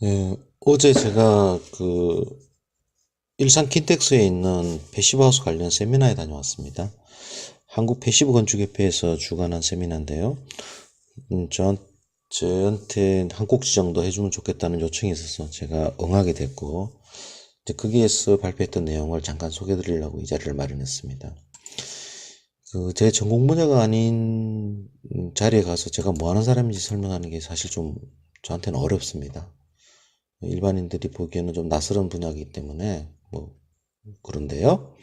예, 어제 제가 일산 킨텍스에 있는 패시브하우스 관련 세미나에 다녀왔습니다. 한국 패시브 건축협회에서 주관한 세미나인데요. 저한테 한 곡 지정도 해주면 좋겠다는 요청이 있어서 제가 응하게 됐고, 이제 거기에서 발표했던 내용을 잠깐 소개해 드리려고 이 자리를 마련했습니다. 제 전공 분야가 아닌 자리에 가서 제가 뭐 하는 사람인지 설명하는 게 사실 좀 저한테는 어렵습니다. 일반인들이 보기에는 좀 낯설은 분야이기 때문에 그런데요.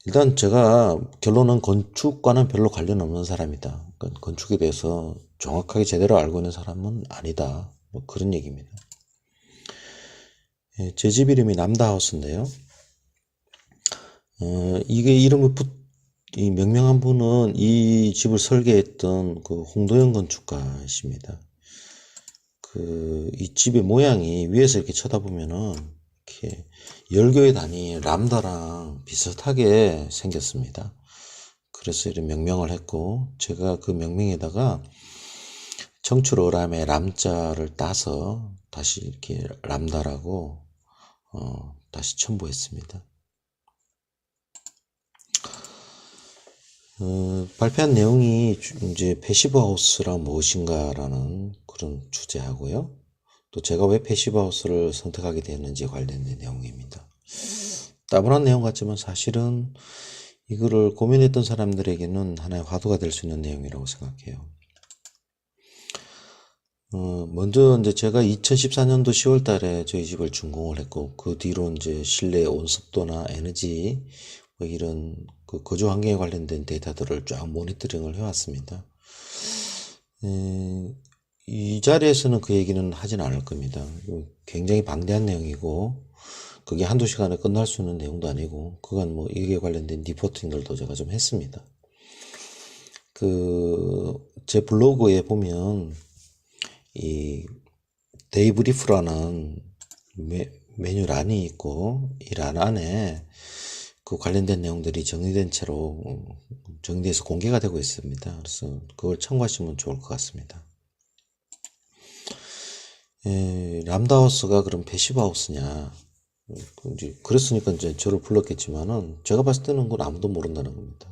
일단 제가 결론은 건축과는 별로 관련 없는 사람이다. 그러니까 건축에 대해서 정확하게 제대로 알고 있는 사람은 아니다. 그런 얘기입니다. 예, 제 집 이름이 남다하우스인데요. 이게 이 명명한 분은 이 집을 설계했던 그 홍도영 건축가십니다. 이 집의 모양이 위에서 이렇게 쳐다보면은 이렇게 열교의 단위 람다랑 비슷하게 생겼습니다. 그래서 이런 명명을 했고, 제가 그 명명에다가 청출어람의 람자를 따서 다시 이렇게 람다라고 다시 첨부했습니다. 발표한 내용이 이제 패시브 하우스란 무엇인가라는 그런 주제하고요. 또 제가 왜 패시브 하우스를 선택하게 되었는지 관련된 내용입니다. 따분한 내용 같지만 사실은 이거를 고민했던 사람들에게는 하나의 화두가 될 수 있는 내용이라고 생각해요. 먼저 이제 제가 2014년도 10월 달에 저희 집을 준공을 했고, 그 뒤로 이제 실내 온습도나 에너지, 이런 그 거주 환경에 관련된 데이터들을 쫙 모니터링을 해왔습니다. 이 자리에서는 그 얘기는 하진 않을 겁니다. 굉장히 방대한 내용이고, 그게 한두 시간에 끝날 수 있는 내용도 아니고, 그건 뭐 이게 관련된 리포팅들도 제가 좀 했습니다. 제 블로그에 보면, 이 데이브리프라는 메뉴란이 있고, 이 란 안에 그 관련된 내용들이 정리된 채로 정리돼서 공개가 되고 있습니다. 그래서 그걸 참고하시면 좋을 것 같습니다. 람다하우스가 그럼 패시브하우스냐? 그랬으니까 이제 저를 불렀겠지만은 제가 봤을 때는 그건 아무도 모른다는 겁니다.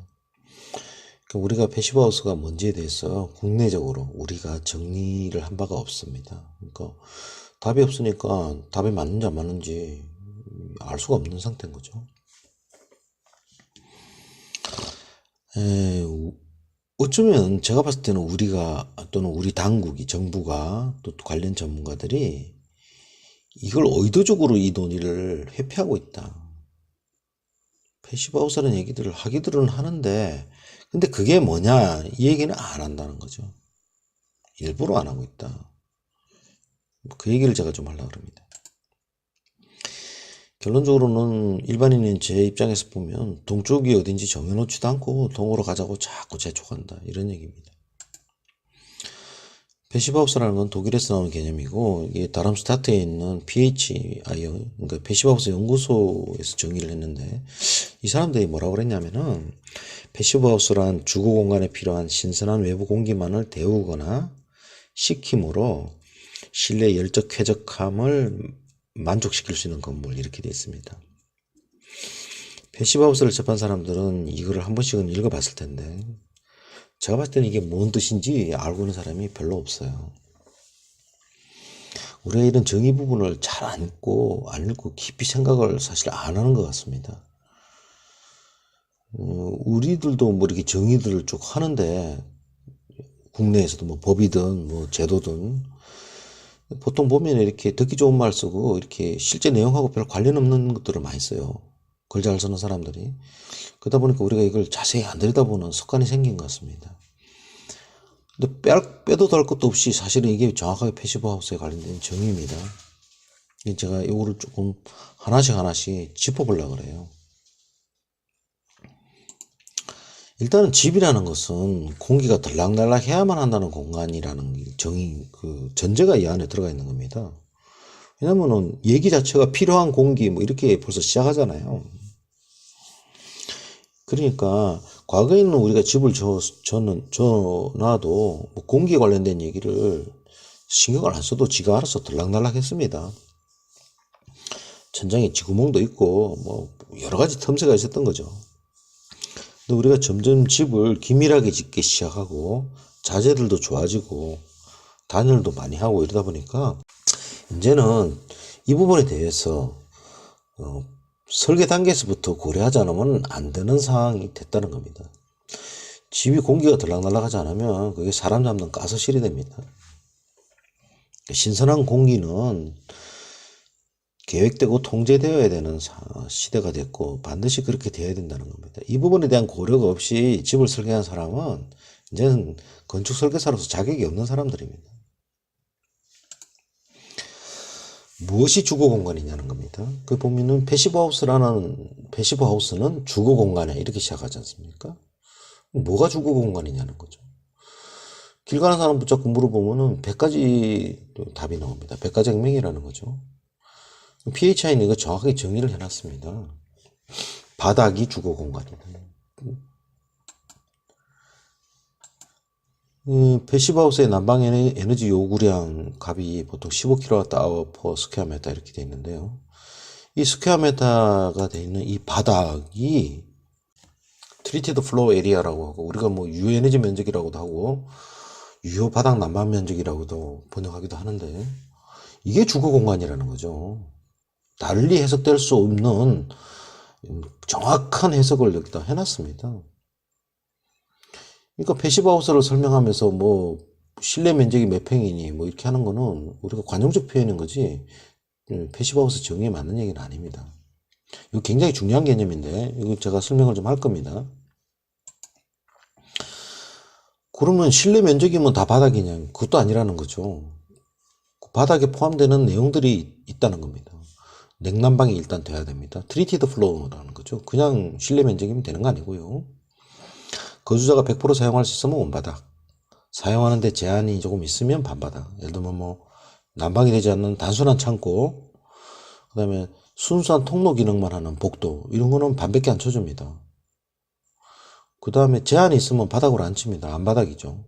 그러니까 우리가 패시브하우스가 뭔지에 대해서 국내적으로 우리가 정리를 한 바가 없습니다. 그러니까 답이 없으니까 답이 맞는지 안 맞는지 알 수가 없는 상태인 거죠. 어쩌면 제가 봤을 때는 우리가 또는 우리 당국이 정부가 또 관련 전문가들이 이걸 의도적으로 이 논의를 회피하고 있다. 패시브하우스라는 얘기들을 하기들은 하는데 근데 그게 뭐냐 이 얘기는 안 한다는 거죠. 일부러 안 하고 있다. 그 얘기를 제가 좀 하려고 합니다. 결론적으로는 일반인인 제 입장에서 보면 동쪽이 어딘지 정해놓지도 않고 동으로 가자고 자꾸 재촉한다 이런 얘기입니다. 패시브하우스라는 건 독일에서 나온 개념이고 이게 다람슈타트에 있는 PHIO 그러니까 패시브하우스 연구소에서 정의를 했는데 이 사람들이 뭐라고 그랬냐면은 패시브하우스란 주거 공간에 필요한 신선한 외부 공기만을 데우거나 식힘으로 실내 열적 쾌적함을 만족시킬 수 있는 건물 이렇게 되어 있습니다. 패시브하우스를 접한 사람들은 이거를 한 번씩은 읽어봤을 텐데 제가 봤을 때는 이게 뭔 뜻인지 알고 있는 사람이 별로 없어요. 우리가 이런 정의 부분을 잘 안 읽고 깊이 생각을 사실 안 하는 것 같습니다. 우리들도 뭐 이렇게 정의들을 쭉 하는데 국내에서도 뭐 법이든 뭐 제도든 보통 보면 이렇게 듣기 좋은 말 쓰고 이렇게 실제 내용하고 별 관련 없는 것들을 많이 써요. 글 잘 쓰는 사람들이. 그러다 보니까 우리가 이걸 자세히 안 들여다보는 습관이 생긴 것 같습니다. 근데 빼도 달 것도 없이 사실은 이게 정확하게 패시브 하우스에 관련된 정의입니다. 제가 이거를 조금 하나씩 짚어보려고 그래요. 일단은 집이라는 것은 공기가 들락날락 해야만 한다는 공간이라는 정의, 그 전제가 이 안에 들어가 있는 겁니다. 왜냐면은 얘기 자체가 필요한 공기 뭐 이렇게 벌써 시작하잖아요. 그러니까 과거에는 우리가 집을 놔도 뭐 공기에 관련된 얘기를 신경을 안 써도 지가 알아서 들락날락 했습니다. 천장에 지구멍도 있고 뭐 여러 가지 틈새가 있었던 거죠. 근데 우리가 점점 집을 기밀하게 짓기 시작하고 자재들도 좋아지고 단열도 많이 하고 이러다 보니까 이제는 이 부분에 대해서 설계 단계에서부터 고려하지 않으면 안 되는 상황이 됐다는 겁니다. 집이 공기가 들락날락하지 않으면 그게 사람 잡는 가스실이 됩니다. 신선한 공기는 계획되고 통제되어야 되는 시대가 됐고 반드시 그렇게 되어야 된다는 겁니다. 이 부분에 대한 고려가 없이 집을 설계한 사람은 이제는 건축 설계사로서 자격이 없는 사람들입니다. 무엇이 주거 공간이냐는 겁니다. 그 보면은 패시브 하우스는 주거 공간에 이렇게 시작하지 않습니까? 뭐가 주거 공간이냐는 거죠. 길 가는 사람 붙잡고 물어보면은 100가지 답이 나옵니다. 100가지 혁명이라는 거죠. PHI는 이거 정확하게 정의를 해놨습니다. 바닥이 주거 공간이다. 패시브하우스의 난방 에너지 요구량 값이 보통 15kWh/square 이렇게 되어 있는데요. 이 스퀘어미터가 되어 있는 이 바닥이 트리티드 플로어 에리아라고 하고 우리가 뭐 유에너지 면적이라고도 하고 유효 바닥 난방 면적이라고도 번역하기도 하는데 이게 주거 공간이라는 거죠. 달리 해석될 수 없는 정확한 해석을 여기다 해놨습니다. 그러니까 패시브하우스를 설명하면서 뭐 실내 면적이 몇 평이니 뭐 이렇게 하는 거는 우리가 관용적 표현인 거지 패시브하우스 정의에 맞는 얘기는 아닙니다. 이거 굉장히 중요한 개념인데 이거 제가 설명을 좀 할 겁니다. 그러면 실내 면적이면 다 바닥이냐? 그것도 아니라는 거죠. 바닥에 포함되는 내용들이 있다는 겁니다. 냉난방이 일단 돼야 됩니다. 트리티드 플로어라는 거죠. 그냥 실내 면적이면 되는 거 아니고요. 거주자가 100% 사용할 수 있으면 원바닥, 사용하는데 제한이 조금 있으면 반바닥. 예를 들면 뭐 난방이 되지 않는 단순한 창고, 그 다음에 순수한 통로 기능만 하는 복도, 이런 거는 반밖에 안 쳐줍니다. 그 다음에 제한이 있으면 바닥으로 안 칩니다. 안바닥이죠.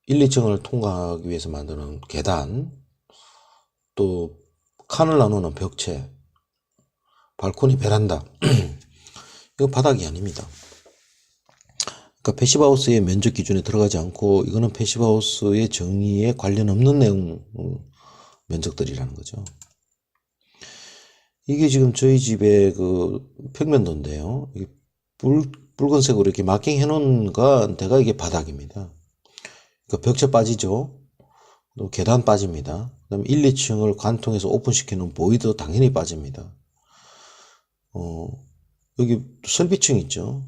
1, 2층을 통과하기 위해서 만드는 계단, 또 칸을 나누는 벽체, 발코니, 베란다 이거 바닥이 아닙니다. 그러니까 패시브하우스의 면적 기준에 들어가지 않고 이거는 패시브하우스의 정의에 관련 없는 내용 면적들이라는 거죠. 이게 지금 저희 집의 그 평면도인데요. 이게 붉은색으로 이렇게 마킹 해놓은 데가 이게 바닥입니다. 그러니까 벽체 빠지죠. 또 계단 빠집니다. 그다음에 1, 2층을 관통해서 오픈시키는 보이도 당연히 빠집니다. 여기 설비층 있죠.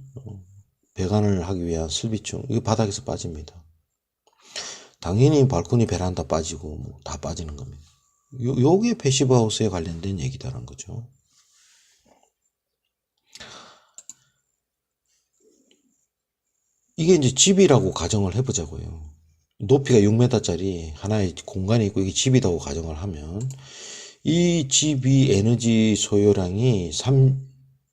배관을 하기 위한 설비층, 이거 바닥에서 빠집니다. 당연히 발코니, 베란다 빠지고 뭐 다 빠지는 겁니다. 요게 패시브하우스에 관련된 얘기다라는 거죠. 이게 이제 집이라고 가정을 해보자고요. 높이가 6m짜리 하나의 공간이 있고 이게 집이라고 가정을 하면 이 집이 에너지 소요량이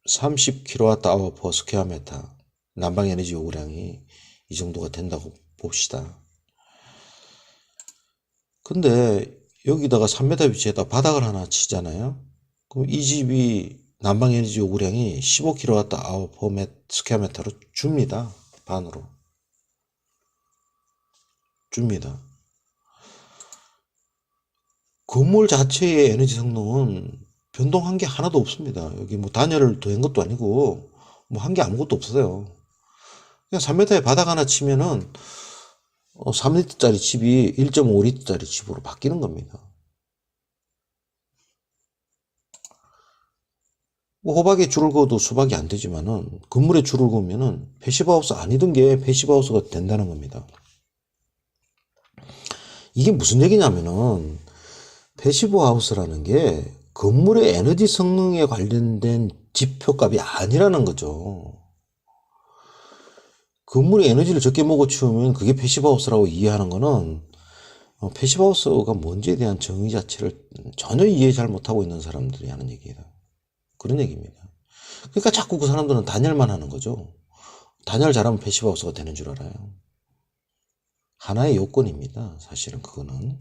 30kWh/square 난방 에너지 요구량이 이 정도가 된다고 봅시다. 근데 여기다가 3m 위치에다 바닥을 하나 치잖아요. 그럼 이 집이 난방 에너지 요구량이 15kWh/square 로 줍니다. 반으로 줍니다. 건물 자체의 에너지 성능은 변동한 게 하나도 없습니다. 여기 뭐 단열을 더한 것도 아니고 뭐 한 게 아무것도 없어요. 그냥 3m에 바닥 하나 치면은 3리터짜리 집이 1.5리터짜리 집으로 바뀌는 겁니다. 뭐 호박에 줄을 그어도 수박이 안 되지만은 건물에 줄을 그으면은 패시브하우스 아니던 게 패시브하우스가 된다는 겁니다. 이게 무슨 얘기냐면은 패시브하우스라는 게 건물의 에너지 성능에 관련된 지표값이 아니라는 거죠. 건물이 에너지를 적게 먹어 치우면 그게 패시브하우스라고 이해하는 거는 패시브하우스가 뭔지에 대한 정의 자체를 전혀 이해 잘 못하고 있는 사람들이 하는 얘기다. 그런 얘기입니다. 그러니까 자꾸 그 사람들은 단열만 하는 거죠. 단열 잘하면 패시브하우스가 되는 줄 알아요. 하나의 요건입니다. 사실은 그거는.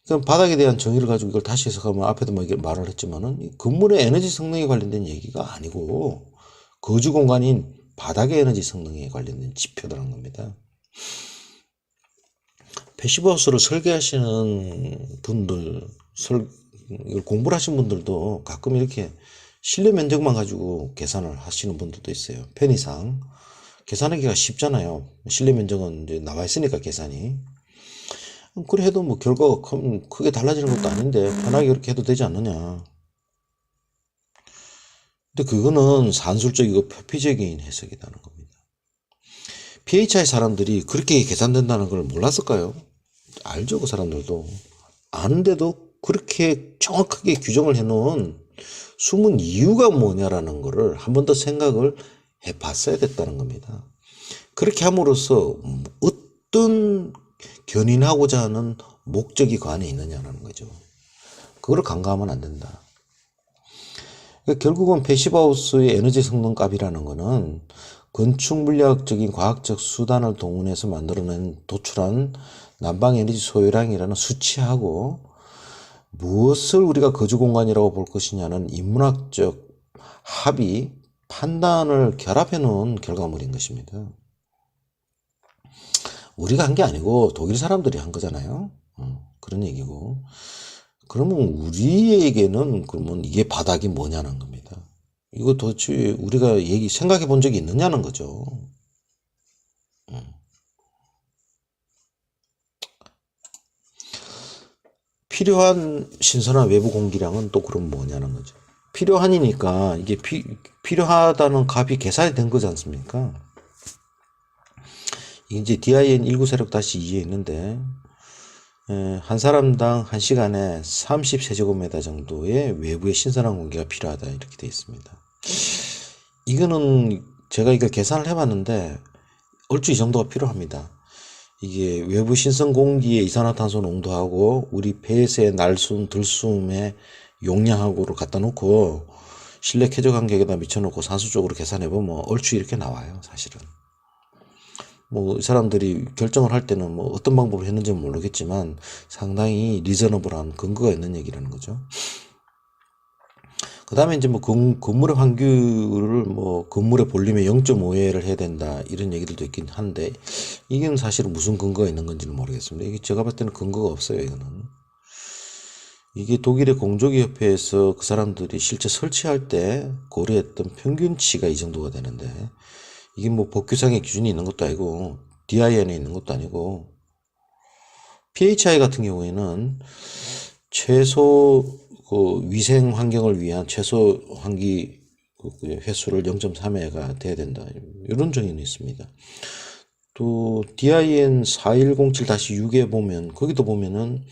그럼 바닥에 대한 정의를 가지고 이걸 다시 해석하면 앞에도 뭐 말을 했지만은 건물의 에너지 성능에 관련된 얘기가 아니고 거주 공간인 바닥의 에너지 성능에 관련된 지표라는 겁니다. 패시브하우스를 설계하시는 분들, 이걸 공부를 하신 분들도 가끔 이렇게 실내 면적만 가지고 계산을 하시는 분들도 있어요. 편의상. 계산하기가 쉽잖아요. 실내 면적은 이제 나와 있으니까 계산이. 그래 해도 뭐 결과가 크게 달라지는 것도 아닌데 편하게 그렇게 해도 되지 않느냐. 근데 그거는 산술적이고 표피적인 해석이라는 겁니다. PHI 사람들이 그렇게 계산된다는 걸 몰랐을까요? 알죠, 그 사람들도. 아는데도 그렇게 정확하게 규정을 해놓은 숨은 이유가 뭐냐라는 거를 한 번 더 생각을 해봤어야 됐다는 겁니다. 그렇게 함으로써 어떤 견인하고자 하는 목적이 그 안에 있느냐라는 거죠. 그걸 간과하면 안 된다. 그러니까 결국은 패시브하우스의 에너지 성능 값이라는 거는 건축 물리학적인 과학적 수단을 동원해서 만들어낸 도출한 난방 에너지 소요량이라는 수치하고 무엇을 우리가 거주 공간이라고 볼 것이냐는 인문학적 합의, 판단을 결합해 놓은 결과물인 것입니다. 우리가 한 게 아니고 독일 사람들이 한 거잖아요. 그런 얘기고. 그러면 우리에게는 그러면 이게 바닥이 뭐냐는 겁니다. 이거 도대체 우리가 생각해 본 적이 있느냐는 거죠. 필요한 신선한 외부 공기량은 또 그럼 뭐냐는 거죠. 필요한이니까 이게 필요하다는 값이 계산이 된 거지 않습니까? 이게 이제 DIN 19세력-2에 있는데 한 사람당 1시간에 30세제곱미터 정도의 외부의 신선한 공기가 필요하다 이렇게 되어 있습니다. 이거는 제가 이걸 계산을 해봤는데 얼추 이 정도가 필요합니다. 이게 외부 신선 공기의 이산화탄소 농도하고 우리 폐쇄 날숨 들숨의 용량하고를 갖다 놓고 실내 쾌적 간격에다 미쳐놓고 산수적으로 계산해보면 얼추 이렇게 나와요. 사실은 뭐 이 사람들이 결정을 할 때는 뭐 어떤 방법을 했는지는 모르겠지만 상당히 리저너블한 근거가 있는 얘기라는 거죠. 그 다음에 이제 뭐 건물의 환규를 뭐 건물의 볼륨의 0.5회를 해야 된다 이런 얘기들도 있긴 한데 이게 사실은 무슨 근거가 있는 건지는 모르겠습니다. 이게 제가 봤을 때는 근거가 없어요. 이거는 이게 독일의 공조기협회에서 그 사람들이 실제 설치할 때 고려했던 평균치가 이 정도가 되는데 이게 뭐 법규상의 기준이 있는 것도 아니고 DIN에 있는 것도 아니고 PHI 같은 경우에는 최소 그 위생 환경을 위한 최소 환기 횟수를 0.3회가 돼야 된다. 이런 정의는 있습니다. 또 DIN 4107-6에 보면 거기도 보면은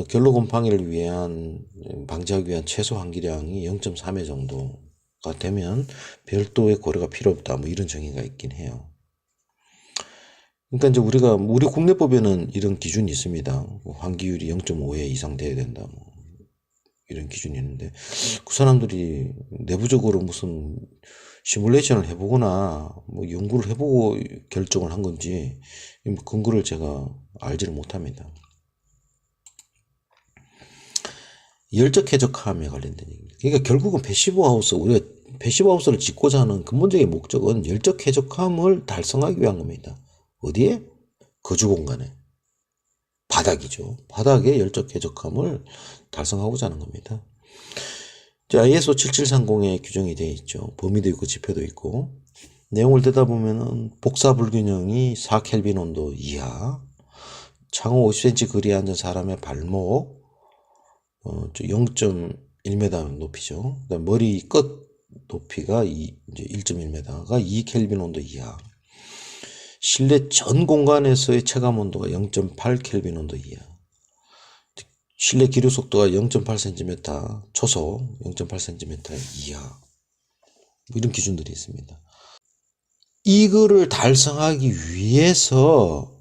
결로 곰팡이를 위한 방지하기 위한 최소 환기량이 0.3회 정도가 되면 별도의 고려가 필요 없다. 뭐 이런 정의가 있긴 해요. 그러니까 이제 우리 국내법에는 이런 기준이 있습니다. 환기율이 0.5회 이상 돼야 된다. 뭐 이런 기준이 있는데 그 사람들이 내부적으로 무슨 시뮬레이션을 해보거나 뭐 연구를 해보고 결정을 한 건지 근거를 제가 알지를 못합니다. 열적 쾌적함에 관련된 얘기입니다. 그러니까 결국은 우리가 패시브하우스를 짓고자 하는 근본적인 목적은 열적 쾌적함을 달성하기 위한 겁니다. 어디에? 거주 공간에. 바닥이죠. 바닥의 열적 쾌적함을 달성하고자 하는 겁니다. ISO 7730에 규정이 되어 있죠. 범위도 있고 지표도 있고 내용을 듣다 보면은 복사 불균형이 4켈빈 온도 이하, 창호 50cm 거리에 앉은 사람의 발목 0.1m 높이죠. 그다음 머리 끝 높이가 이제 1.1m가 2켈빈 온도 이하. 실내 전 공간에서의 체감 온도가 0.8켈빈 온도 이하. 실내 기류 속도가 0.8cm, 초속 0.8cm 이하. 이런 기준들이 있습니다. 이거를 달성하기 위해서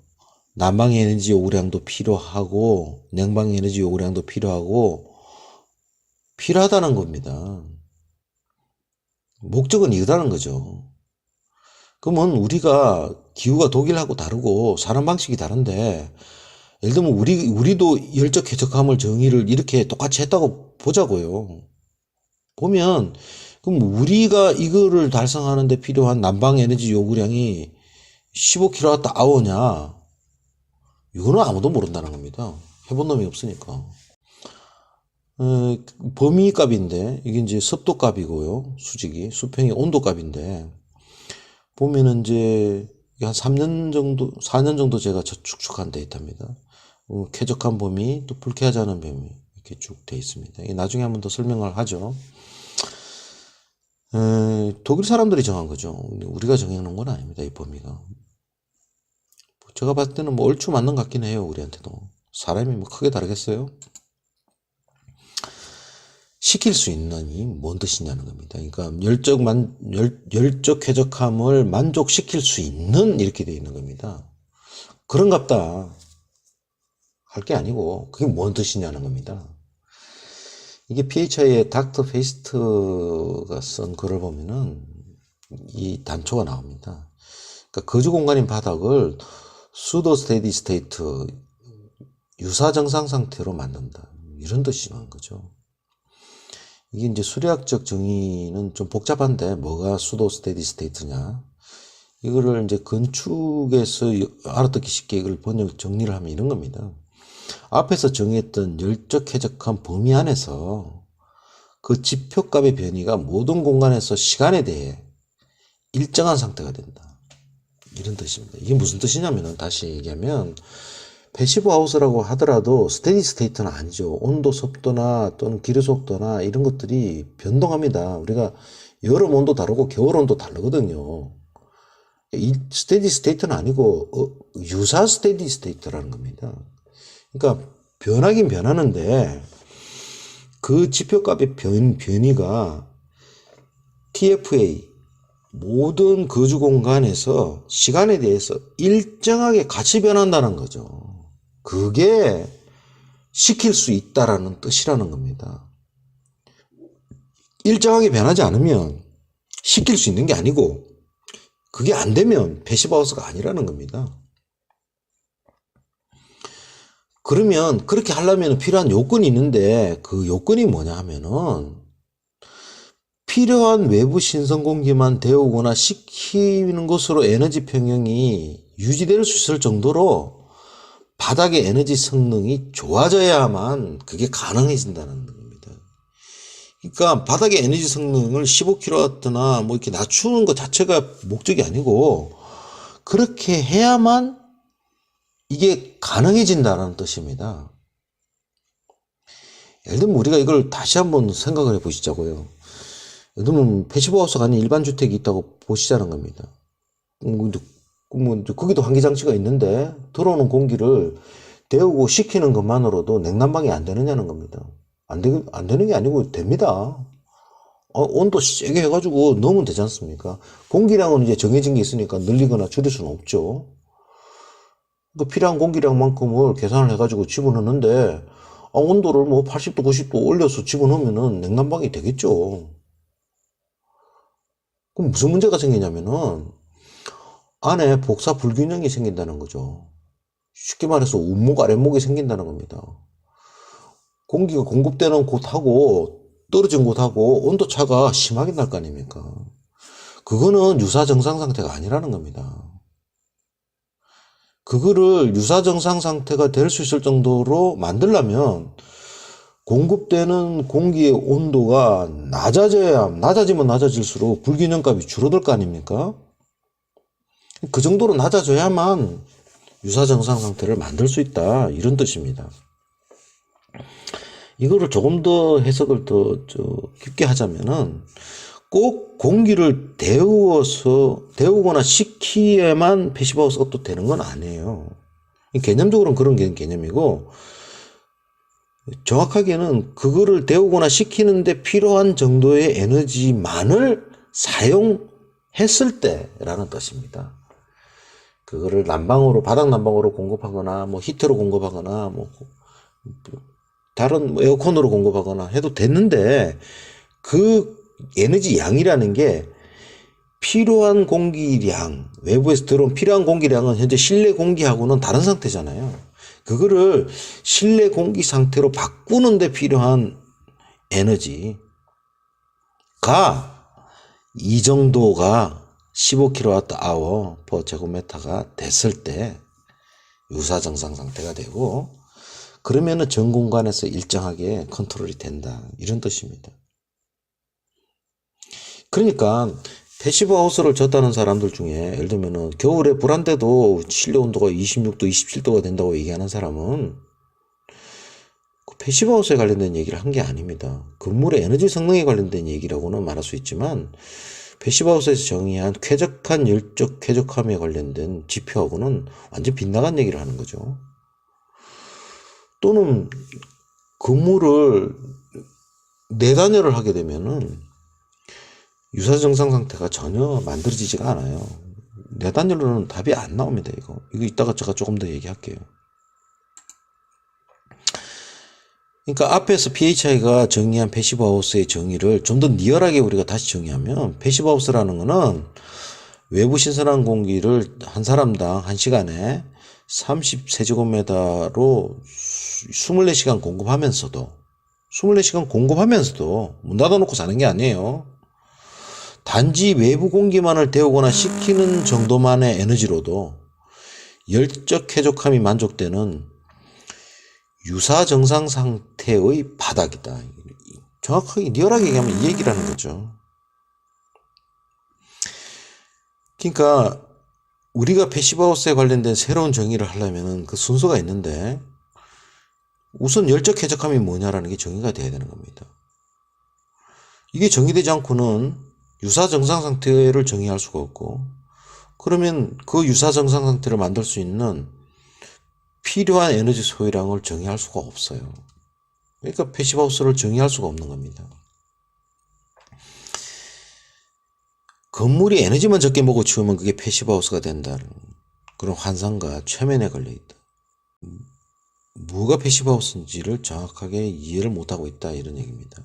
난방 에너지 요구량도 필요하고 냉방 에너지 요구량도 필요하다는 겁니다. 목적은 이거다는 거죠. 그러면 우리가 기후가 독일하고 다르고 사람 방식이 다른데 예를 들면 우리도 열적 쾌적함을 정의를 이렇게 똑같이 했다고 보자고요. 보면 그럼 우리가 이거를 달성하는 데 필요한 난방 에너지 요구량이 15kWh냐? 이거는 아무도 모른다는 겁니다. 해본 놈이 없으니까. 범위 값인데 이게 이제 습도 값이고요. 수직이 수평이 온도 값인데 보면은 이제 한 3년 정도 4년 정도 제가 축적한 데이터입니다. 쾌적한 범위 또 불쾌하지 않은 범위 이렇게 쭉 돼 있습니다. 나중에 한번 더 설명을 하죠. 독일 사람들이 정한 거죠. 우리가 정해놓은 건 아닙니다. 이 범위가. 제가 봤을 때는 뭐 얼추 맞는 것 같긴 해요. 우리한테도. 사람이 뭐 크게 다르겠어요? 시킬 수 있는 이 뭔 뜻이냐는 겁니다. 그러니까 열적 쾌적함을 만족시킬 수 있는 이렇게 되어 있는 겁니다. 그런갑다 할 게 아니고 그게 뭔 뜻이냐는 겁니다. 이게 PHI의 닥터 페이스트가 쓴 글을 보면은 이 단초가 나옵니다. 그러니까 거주 공간인 바닥을 수도 스테디 스테이트 유사 정상 상태로 만든다. 이런 뜻이라는 거죠. 이게 이제 수리학적 정의는 좀 복잡한데 뭐가 수도 스테디 스테이트냐? 이거를 이제 건축에서 알아듣기 쉽게 이걸 정리를 하면 이런 겁니다. 앞에서 정했던 열적 쾌적한 범위 안에서 그 지표값의 변이가 모든 공간에서 시간에 대해 일정한 상태가 된다. 이런 뜻입니다. 이게 무슨 뜻이냐면은 다시 얘기하면 패시브 하우스라고 하더라도 스테디 스테이트는 아니죠. 온도, 습도나 또는 기류 속도나 이런 것들이 변동합니다. 우리가 여름 온도 다르고 겨울 온도 다르거든요. 이 스테디 스테이트는 아니고 유사 스테디 스테이트라는 겁니다. 그러니까 변하긴 변하는데 그 지표값의 변이가 TFA 모든 거주 공간에서 시간에 대해서 일정하게 같이 변한다는 거죠. 그게 시킬 수 있다라는 뜻이라는 겁니다. 일정하게 변하지 않으면 시킬 수 있는 게 아니고 그게 안 되면 패시브하우스가 아니라는 겁니다. 그러면 그렇게 하려면 필요한 요건이 있는데 그 요건이 뭐냐 하면은 필요한 외부 신선 공기만 데우거나 식히는 것으로 에너지 평형이 유지될 수 있을 정도로 바닥의 에너지 성능이 좋아져야만 그게 가능해진다는 겁니다. 그러니까 바닥의 에너지 성능을 15kW나 뭐 이렇게 낮추는 것 자체가 목적이 아니고 그렇게 해야만 이게 가능해진다는 뜻입니다. 예를 들면 우리가 이걸 다시 한번 생각을 해 보시자고요. 예를 들면 패시브하우스가 아닌 일반 주택이 있다고 보시자는 겁니다. 거기도 환기장치가 있는데 들어오는 공기를 데우고 식히는 것만으로도 냉난방이 안 되느냐는 겁니다. 안 되는 게 아니고 됩니다. 온도 세게 해가지고 넣으면 되지 않습니까? 공기량은 이제 정해진 게 있으니까 늘리거나 줄일 수는 없죠. 그 필요한 공기량만큼을 계산을 해가지고 집어넣는데 온도를 뭐 80도 90도 올려서 집어넣으면은 냉난방이 되겠죠. 그럼 무슨 문제가 생기냐면은 안에 복사 불균형이 생긴다는 거죠. 쉽게 말해서 운목 아랫목이 생긴다는 겁니다. 공기가 공급되는 곳하고 떨어진 곳하고 온도차가 심하게 날 거 아닙니까? 그거는 유사 정상 상태가 아니라는 겁니다. 그거를 유사 정상 상태가 될 수 있을 정도로 만들려면 공급되는 공기의 온도가 낮아지면 낮아질수록 불균형값이 줄어들 거 아닙니까? 그 정도로 낮아져야만 유사 정상 상태를 만들 수 있다. 이런 뜻입니다. 이거를 조금 더 해석을 더 깊게 하자면은 꼭 공기를 데우거나 식히에만 패시브하우스가 또 되는 건 아니에요. 개념적으로는 그런 개념이고 정확하게는 그거를 데우거나 식히는데 필요한 정도의 에너지만을 사용했을 때라는 뜻입니다. 그거를 바닥 난방으로 공급하거나 뭐 히터로 공급하거나 뭐 다른 뭐 에어컨으로 공급하거나 해도 됐는데 그 에너지 양이라는 게 필요한 공기량, 외부에서 들어온 필요한 공기량은 현재 실내 공기하고는 다른 상태잖아요. 그거를 실내 공기 상태로 바꾸는 데 필요한 에너지가 이 정도가 15kWh/제곱미터가 됐을 때 유사 정상 상태가 되고, 그러면은 전 공간에서 일정하게 컨트롤이 된다, 이런 뜻입니다. 그러니까 패시브 하우스를 졌다는 사람들 중에, 예를 들면은 겨울에 불안데도 실내 온도가 26도, 27도가 된다고 얘기하는 사람은 그 패시브 하우스에 관련된 얘기를 한 게 아닙니다. 건물의 에너지 성능에 관련된 얘기라고는 말할 수 있지만, 패시브 하우스에서 정의한 쾌적한 열적 쾌적함에 관련된 지표하고는 완전 빗나간 얘기를 하는 거죠. 또는 건물을 내단열을 하게 되면은 유사 정상 상태가 전혀 만들어지지가 않아요. 내단열로는 답이 안 나옵니다. 이거 이따가 제가 조금 더 얘기할게요. 그러니까 앞에서 PHI가 정의한 패시브 하우스의 정의를 좀 더 리얼하게 우리가 다시 정의하면, 패시브 하우스라는 거는 외부 신선한 공기를 한 사람당 1시간에 30세제곱미터로 24시간 공급하면서도 문 닫아놓고 사는 게 아니에요. 단지 외부 공기만을 데우거나 식히는 정도만의 에너지로도 열적 쾌적함이 만족되는 유사 정상 상태의 바닥이다. 정확하게 리얼하게 얘기하면 이 얘기라는 거죠. 그러니까 우리가 패시브하우스에 관련된 새로운 정의를 하려면 그 순서가 있는데, 우선 열적 쾌적함이 뭐냐라는 게 정의가 돼야 되는 겁니다. 이게 정의되지 않고는 유사 정상 상태를 정의할 수가 없고, 그러면 그 유사 정상 상태를 만들 수 있는 필요한 에너지 소유량을 정의할 수가 없어요. 그러니까 패시브하우스를 정의할 수가 없는 겁니다. 건물이 에너지만 적게 먹어치우면 그게 패시브하우스가 된다는 그런 환상과 최면에 걸려있다. 뭐가 패시브하우스인지를 정확하게 이해를 못하고 있다, 이런 얘기입니다.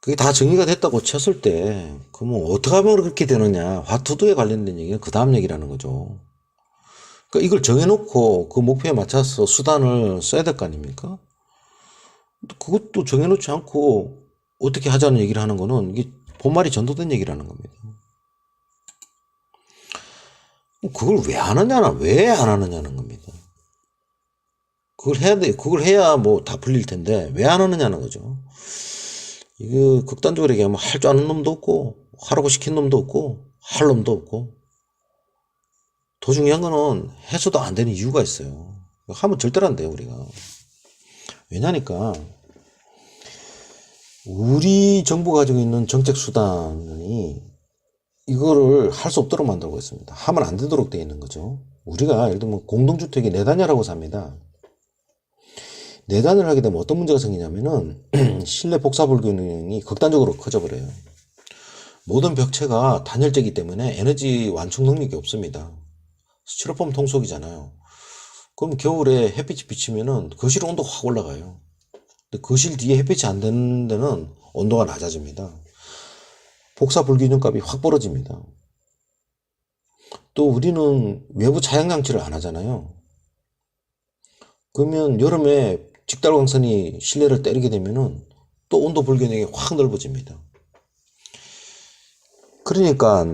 그게 다 정의가 됐다고 쳤을 때, 그러면 어떻게 하면 그렇게 되느냐, 화투두에 관련된 얘기는 그 다음 얘기라는 거죠. 그러니까 이걸 정해놓고 그 목표에 맞춰서 수단을 써야 될 거 아닙니까? 그것도 정해놓지 않고 어떻게 하자는 얘기를 하는 거는 이게 본말이 전도된 얘기라는 겁니다. 그걸 왜 안 하느냐는 겁니다. 그걸 해야 돼. 그걸 해야 뭐 다 풀릴 텐데 왜 안 하느냐는 거죠. 이거 극단적으로 얘기하면 할 줄 아는 놈도 없고, 하라고 시킨 놈도 없고, 할 놈도 없고, 더 중요한 거는 해서도 안 되는 이유가 있어요. 하면 절대로 안 돼요, 우리가. 왜냐니까 우리 정부가 가지고 있는 정책 수단이 이거를 할 수 없도록 만들고 있습니다. 하면 안 되도록 되어 있는 거죠. 우리가 예를 들면 공동주택에 내단열하고 삽니다. 내단을 하게 되면 어떤 문제가 생기냐면은 실내 복사 불균형이 극단적으로 커져버려요. 모든 벽체가 단열재이기 때문에 에너지 완충 능력이 없습니다. 스티로폼 통속이잖아요. 그럼 겨울에 햇빛이 비치면은 거실 온도가 확 올라가요. 근데 거실 뒤에 햇빛이 안 되는 데는 온도가 낮아집니다. 복사 불균형 값이 확 벌어집니다. 또 우리는 외부 차양장치를 안 하잖아요. 그러면 여름에 직달광선이 실내를 때리게 되면은 또 온도 불균형이 확 넓어집니다. 그러니까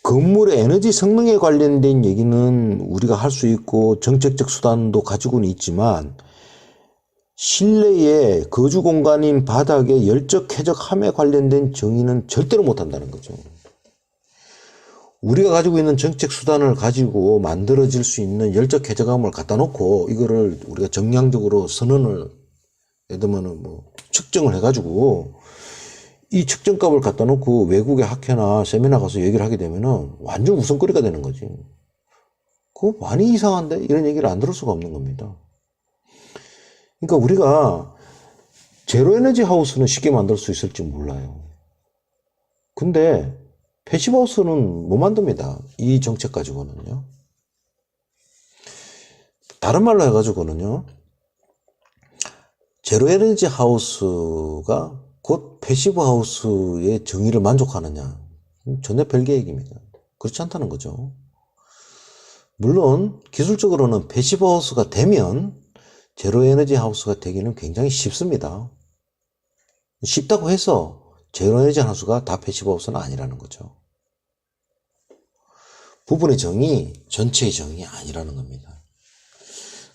건물의 에너지 성능에 관련된 얘기는 우리가 할 수 있고 정책적 수단도 가지고는 있지만, 실내의 거주 공간인 바닥의 열적 쾌적함에 관련된 정의는 절대로 못한다는 거죠. 우리가 가지고 있는 정책 수단을 가지고 만들어질 수 있는 열적 쾌적함을 갖다 놓고 이거를 우리가 정량적으로 선언을, 예를 들면 뭐 측정을 해가지고 이 측정값을 갖다 놓고 외국의 학회나 세미나 가서 얘기를 하게 되면은 완전 웃음거리가 되는 거지. 그거 많이 이상한데? 이런 얘기를 안 들을 수가 없는 겁니다. 그러니까 우리가 제로 에너지 하우스는 쉽게 만들 수 있을지 몰라요. 근데 패시브 하우스는 못 만듭니다. 이 정책 가지고는요. 다른 말로 해가지고는요, 제로 에너지 하우스가 곧 패시브 하우스의 정의를 만족하느냐, 전혀 별개 얘기입니다. 그렇지 않다는 거죠. 물론 기술적으로는 패시브 하우스가 되면 제로 에너지 하우스가 되기는 굉장히 쉽습니다. 쉽다고 해서 제로 에너지 하우스가 다 패시브 하우스는 아니라는 거죠. 부분의 정의, 전체의 정의 아니라는 겁니다.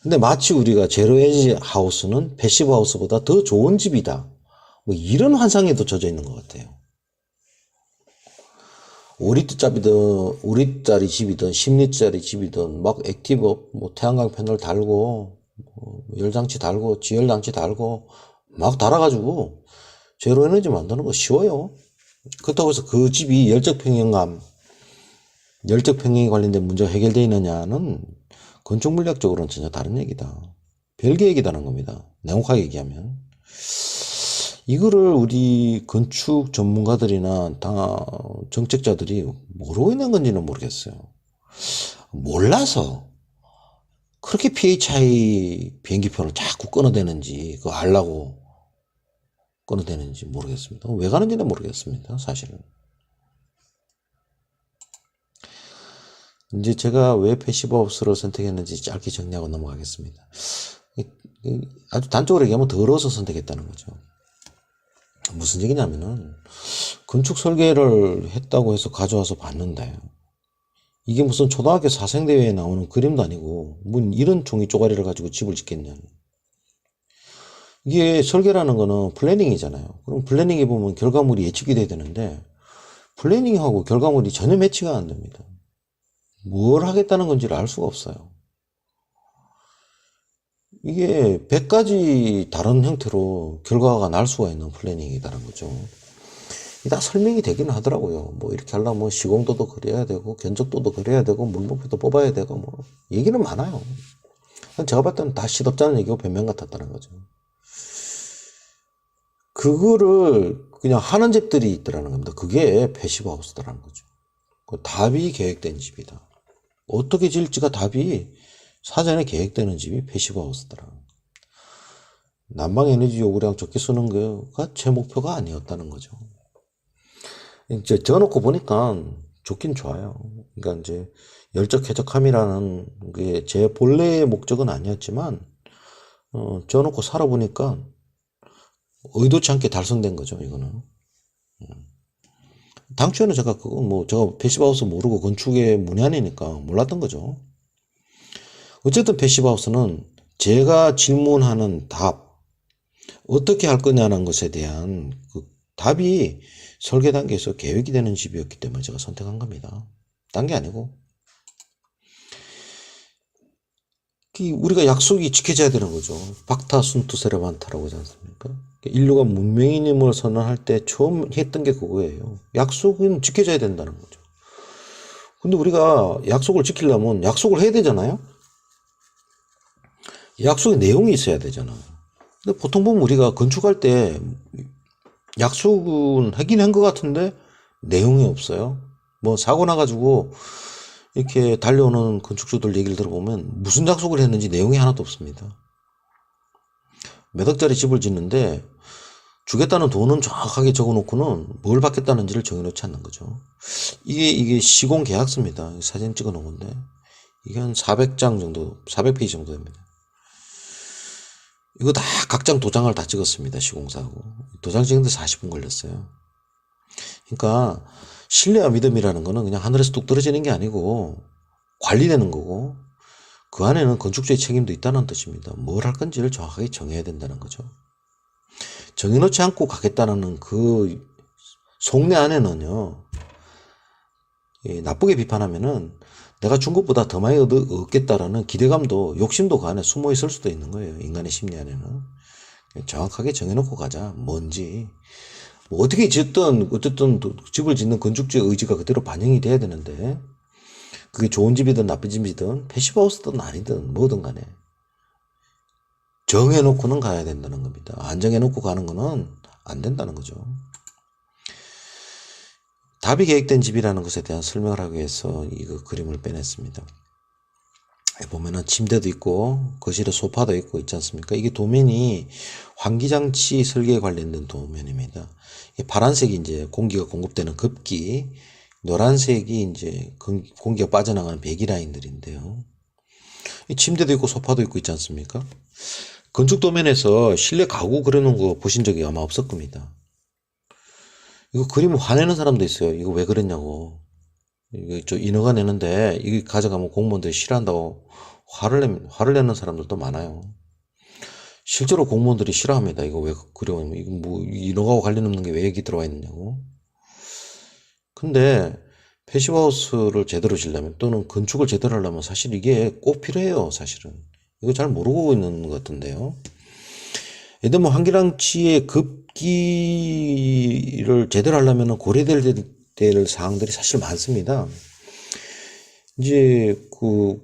근데 마치 우리가 제로 에너지 하우스는 패시브 하우스보다 더 좋은 집이다, 뭐 이런 환상에도 젖어 있는 것 같아요. 5리터짜리 집이든 10리터짜리 집이든 막 액티브 뭐 태양광 패널 달고 열장치 달고 지열장치 달고 막 달아가지고 제로 에너지 만드는 거 쉬워요. 그렇다고 해서 그 집이 열적 평형에 관련된 문제가 해결되어 있느냐는 건축 물리학적으로는 전혀 다른 얘기다. 별개 얘기다는 겁니다. 냉혹하게 얘기하면. 이거를 우리 건축 전문가들이나 다 정책자들이 모르고 있는 건지는 모르겠어요. 몰라서 그렇게 PHI 비행기표를 자꾸 끊어대는지, 그거 알라고 끊어대는지 모르겠습니다. 왜 가는지는 모르겠습니다, 사실은. 이제 제가 왜 패시브 하우스를 선택했는지 짧게 정리하고 넘어가겠습니다. 아주 단적으로 얘기하면 더러워서 선택했다는 거죠. 무슨 얘기냐면은 건축 설계를 했다고 해서 가져와서 봤는데 이게 무슨 초등학교 사생대회에 나오는 그림도 아니고 뭐 이런 종이 쪼가리를 가지고 집을 짓겠냐. 이게 설계라는 거는 플래닝이잖아요. 그럼 플래닝에 보면 결과물이 예측이 돼야 되는데 플래닝하고 결과물이 전혀 매치가 안 됩니다. 뭘 하겠다는 건지를 알 수가 없어요. 이게 100가지 다른 형태로 결과가 날 수가 있는 플래닝이다라는 거죠. 이게 다 설명이 되기는 하더라고요. 뭐 이렇게 하려면 뭐 시공도도 그려야 되고 견적도도 그려야 되고 물목표도 뽑아야 되고 뭐 얘기는 많아요. 제가 봤을 때는 다 시덥잖은 얘기고 변명 같았다는 거죠. 그거를 그냥 하는 집들이 있더라는 겁니다. 그게 패시브 하우스다라는 거죠. 답이 계획된 집이다. 어떻게 지을지가 답이 사전에 계획되는 집이 패시브 하우스더라. 난방 에너지 요구량 적게 쓰는 거가 제 목표가 아니었다는 거죠. 이제 적어놓고 보니까 좋긴 좋아요. 그러니까 이제 열적 쾌적함이라는 게 제 본래의 목적은 아니었지만, 적어놓고 살아보니까 의도치 않게 달성된 거죠, 이거는. 당초에는 제가 그거 뭐, 제가 패시브 하우스 모르고 건축의 문외한이니까 몰랐던 거죠. 어쨌든 패시브 하우스는 제가 질문하는 답, 어떻게 할 거냐는 것에 대한 그 답이 설계 단계에서 계획이 되는 집이었기 때문에 제가 선택한 겁니다. 딴 게 아니고. 우리가 약속이 지켜져야 되는 거죠. 박타 순투 세라반타라고 하지 않습니까? 인류가 문명인임을 선언할 때 처음 했던 게 그거예요. 약속은 지켜져야 된다는 거죠. 근데 우리가 약속을 지키려면 약속을 해야 되잖아요. 약속의 내용이 있어야 되잖아. 근데 보통 보면 우리가 건축할 때 약속은 하긴 한 것 같은데 내용이 없어요. 뭐 사고 나가지고 이렇게 달려오는 건축주들 얘기를 들어보면 무슨 약속을 했는지 내용이 하나도 없습니다. 몇 억짜리 집을 짓는데 주겠다는 돈은 정확하게 적어놓고는 뭘 받겠다는지를 정해놓지 않는 거죠. 이게 시공 계약서입니다. 사진 찍어 놓은 건데 이게 한 400장 정도, 400페이지 정도 됩니다. 이거 다 각장 도장을 다 찍었습니다. 시공사하고. 도장 찍는데 40분 걸렸어요. 그러니까 신뢰와 믿음이라는 거는 그냥 하늘에서 뚝 떨어지는 게 아니고 관리되는 거고 그 안에는 건축주의 책임도 있다는 뜻입니다. 뭘 할 건지를 정확하게 정해야 된다는 거죠. 정해놓지 않고 가겠다는 그 속내 안에는요, 나쁘게 비판하면은 내가 준 것보다 더 많이 얻겠다라는 기대감도 욕심도 그 안에 숨어 있을 수도 있는 거예요. 인간의 심리 안에는. 정확하게 정해놓고 가자. 뭔지. 뭐 어떻게 짓든 어쨌든 집을 짓는 건축주의 의지가 그대로 반영이 돼야 되는데 그게 좋은 집이든 나쁜 집이든 패시브 하우스든 아니든 뭐든 간에 정해놓고는 가야 된다는 겁니다. 안 정해놓고 가는 거는 안 된다는 거죠. 답이 계획된 집이라는 것에 대한 설명을 하기 위해서 이거 그림을 빼냈습니다. 보면은 침대도 있고 거실에 소파도 있고 있지 않습니까? 이게 도면이 환기장치 설계에 관련된 도면입니다. 파란색이 이제 공기가 공급되는 급기, 노란색이 이제 공기가 빠져나가는 배기 라인들인데요. 이 침대도 있고 소파도 있고 있지 않습니까? 건축 도면에서 실내 가구 그려놓은 거 보신 적이 아마 없을 겁니다. 이거 그리면 화내는 사람도 있어요. 이거 왜 그랬냐고. 이거 저 인허가 내는데 이거 가져가면 공무원들이 싫어한다고 화를 내는 사람들도 많아요. 실제로 공무원들이 싫어합니다. 이거 왜 그려? 이거 뭐 인허가와 관련 없는 게 왜 여기 들어와 있느냐고. 근데 패시브하우스를 제대로 지려면 또는 건축을 제대로 하려면 사실 이게 꼭 필요해요. 사실은 이거 잘 모르고 있는 것 같은데요. 예를 들면 환기장치의 급기를 제대로 하려면 고려될 사항들이 사실 많습니다. 이제 그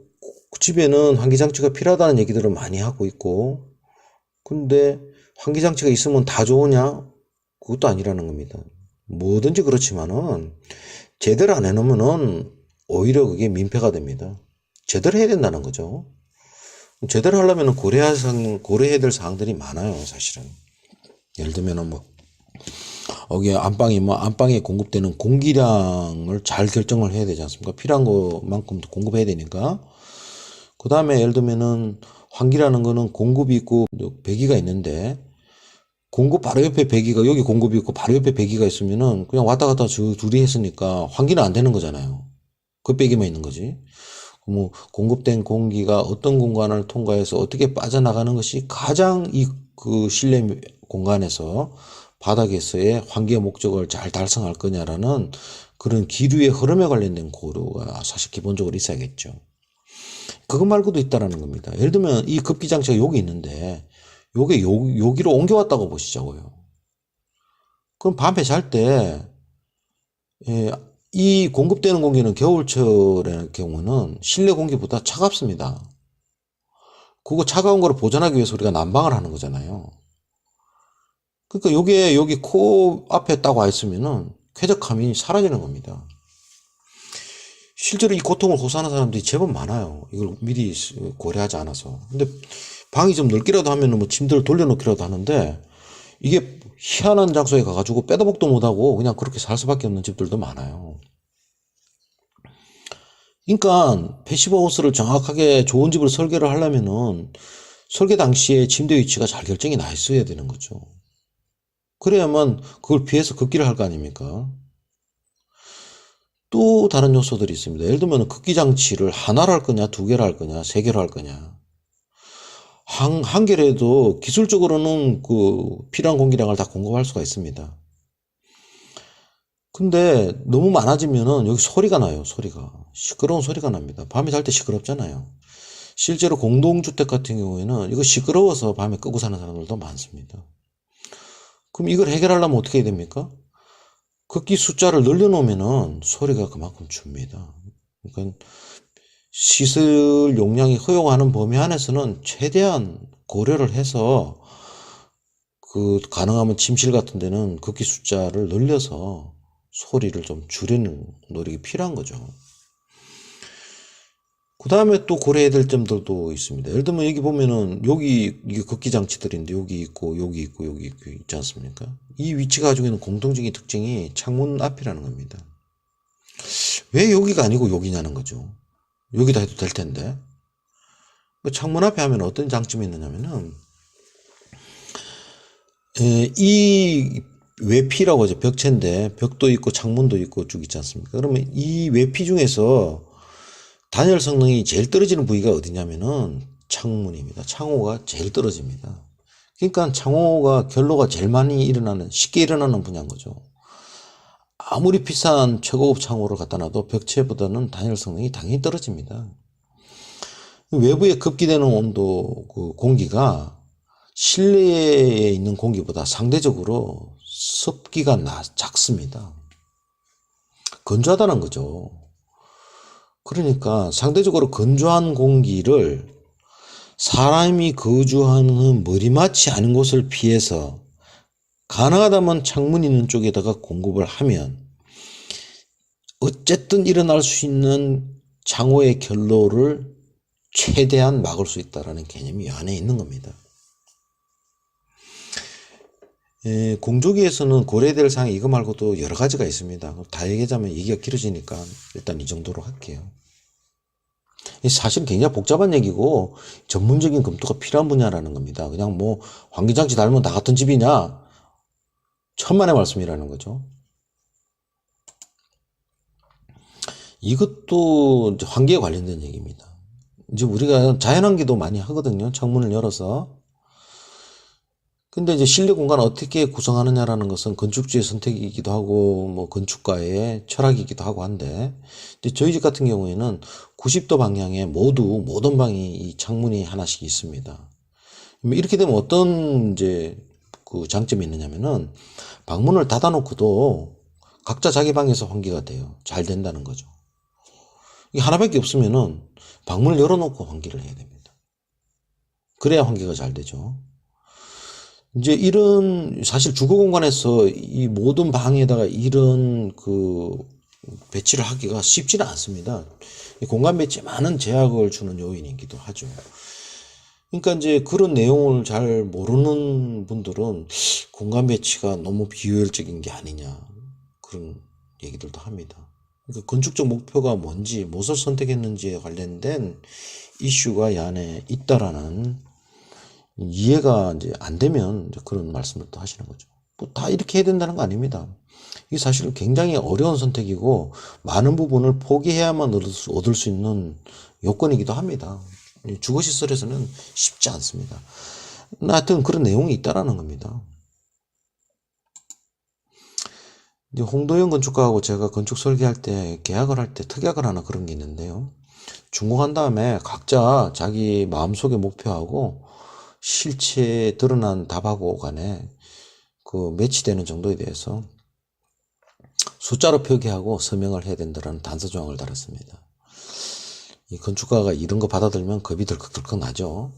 집에는 환기장치가 필요하다는 얘기들을 많이 하고 있고, 근데 환기장치가 있으면 다 좋으냐? 그것도 아니라는 겁니다. 뭐든지 그렇지만은 제대로 안 해놓으면은 오히려 그게 민폐가 됩니다. 제대로 해야 된다는 거죠. 제대로 하려면 고려해야 될 사항들이 많아요, 사실은. 예를 들면은 뭐, 여기 안방에 공급되는 공기량을 잘 결정을 해야 되지 않습니까? 필요한 것만큼 공급해야 되니까. 그 다음에 예를 들면은 환기라는 거는 공급이 있고 배기가 있는데, 공급 바로 옆에 배기가, 여기 공급이 있고 바로 옆에 배기가 있으면은 그냥 왔다 갔다 둘이 했으니까 환기는 안 되는 거잖아요. 그 배기만 있는 거지. 뭐 공급된 공기가 어떤 공간을 통과해서 어떻게 빠져나가는 것이 가장 그 실내 공간에서 바닥에서의 환기의 목적을 잘 달성할 거냐라는 그런 기류의 흐름에 관련된 고려가 사실 기본적으로 있어야겠죠. 그것 말고도 있다라는 겁니다. 예를 들면 이 급기장치가 여기 있는데 요게 여기로 옮겨왔다고 보시자고요. 그럼 밤에 잘 때, 이 공급되는 공기는 겨울철의 경우는 실내 공기보다 차갑습니다. 그거 차가운 거를 보존하기 위해서 우리가 난방을 하는 거잖아요. 그러니까 요게 여기 코 앞에 딱 와 있으면은 쾌적함이 사라지는 겁니다. 실제로 이 고통을 호소하는 사람들이 제법 많아요. 이걸 미리 고려하지 않아서. 근데 방이 좀 넓기라도 하면은 뭐 침대를 돌려놓기라도 하는데 이게 희한한 장소에 가가지고 빼도 박도 못하고 그냥 그렇게 살 수밖에 없는 집들도 많아요. 그러니까 패시브하우스를 정확하게 좋은 집을 설계를 하려면은 설계 당시에 침대 위치가 잘 결정이 나 있어야 되는 거죠. 그래야만 그걸 피해서 급기를 할 거 아닙니까? 또 다른 요소들이 있습니다. 예를 들면 급기 장치를 하나로 할 거냐, 두 개로 할 거냐, 세 개로 할 거냐. 한 개라도 기술적으로는 그 필요한 공기량을 다 공급할 수가 있습니다. 근데 너무 많아지면은 여기 소리가 나요, 소리가. 시끄러운 소리가 납니다. 밤에 잘 때 시끄럽잖아요. 실제로 공동주택 같은 경우에는 이거 시끄러워서 밤에 끄고 사는 사람들도 많습니다. 그럼 이걸 해결하려면 어떻게 해야 됩니까? 급기 숫자를 늘려놓으면은 소리가 그만큼 줍니다. 그러니까 시설 용량이 허용하는 범위 안에서는 최대한 고려를 해서 그 가능하면 침실 같은 데는 급기 숫자를 늘려서 소리를 좀 줄이는 노력이 필요한 거죠. 그 다음에 또 고려해야 될 점들도 있습니다. 예를 들면 여기 보면은 여기 이게 급기 장치들인데 여기 있고 여기 있고 여기 있고 있지 않습니까? 이 위치가 가지고 있는 공통적인 특징이 창문 앞이라는 겁니다. 왜 여기가 아니고 여기냐는 거죠. 여기다 해도 될 텐데. 창문 앞에 하면 어떤 장점이 있느냐면은 이 외피라고 하죠. 벽체인데 벽도 있고 창문도 있고 쭉 있지 않습니까? 그러면 이 외피 중에서 단열 성능이 제일 떨어지는 부위가 어디냐면은 창문입니다. 창호가 제일 떨어집니다. 그러니까 창호가 결로가 제일 많이 쉽게 일어나는 분야인 거죠. 아무리 비싼 최고급 창호를 갖다 놔도 벽체보다는 단열 성능이 당연히 떨어집니다. 외부에 급기되는 온도, 그 공기가 실내에 있는 공기보다 상대적으로 습기가 작습니다. 건조하다는 거죠. 그러니까 상대적으로 건조한 공기를 사람이 거주하는 머리맡이 아닌 곳을 피해서 가능하다면 창문 있는 쪽에다가 공급을 하면 어쨌든 일어날 수 있는 창호의 결로를 최대한 막을 수 있다는 개념이 이 안에 있는 겁니다. 공조기에서는 고려될 사항이 이거 말고도 여러 가지가 있습니다. 다 얘기하자면 얘기가 길어지니까 일단 이 정도로 할게요. 사실 굉장히 복잡한 얘기고 전문적인 검토가 필요한 분야라는 겁니다. 그냥 뭐 환기장치 달면 다 같은 집이냐? 천만의 말씀이라는 거죠. 이것도 이제 환기에 관련된 얘기입니다. 이제 우리가 자연환기도 많이 하거든요. 창문을 열어서. 근데 이제 실내 공간을 어떻게 구성하느냐라는 것은 건축주의 선택이기도 하고, 뭐, 건축가의 철학이기도 하고 한데, 이제 저희 집 같은 경우에는 90도 방향에 모든 방이 이 창문이 하나씩 있습니다. 이렇게 되면 어떤 이제 그 장점이 있느냐면은, 방문을 닫아놓고도 각자 자기 방에서 환기가 돼요. 잘 된다는 거죠. 이게 하나밖에 없으면은 방문을 열어놓고 환기를 해야 됩니다. 그래야 환기가 잘 되죠. 이제 이런 사실 주거 공간에서 이 모든 방에다가 이런 그 배치를 하기가 쉽지는 않습니다. 이 공간 배치에 많은 제약을 주는 요인이기도 하죠. 그러니까 이제 그런 내용을 잘 모르는 분들은 공간 배치가 너무 비효율적인 게 아니냐 그런 얘기들도 합니다. 그러니까 건축적 목표가 뭔지, 무엇을 선택했는지에 관련된 이슈가 이 안에 있다라는 이해가 이제 안 되면 이제 그런 말씀을 또 하시는 거죠. 뭐 다 이렇게 해야 된다는 거 아닙니다. 이게 사실은 굉장히 어려운 선택이고 많은 부분을 포기해야만 얻을 수 있는 요건이기도 합니다. 주거시설에서는 쉽지 않습니다. 하여튼 그런 내용이 있다라는 겁니다. 이제 홍도영 건축가하고 제가 건축 설계할 때 계약을 할 때 특약을 하나 그런 게 있는데요. 준공한 다음에 각자 자기 마음속의 목표하고 실체에 드러난 답하고 간에 그 매치되는 정도에 대해서 숫자로 표기하고 서명을 해야 된다는 단서 조항을 달았습니다. 이 건축가가 이런 거 받아들면 겁이 덜컥덜컥 나죠.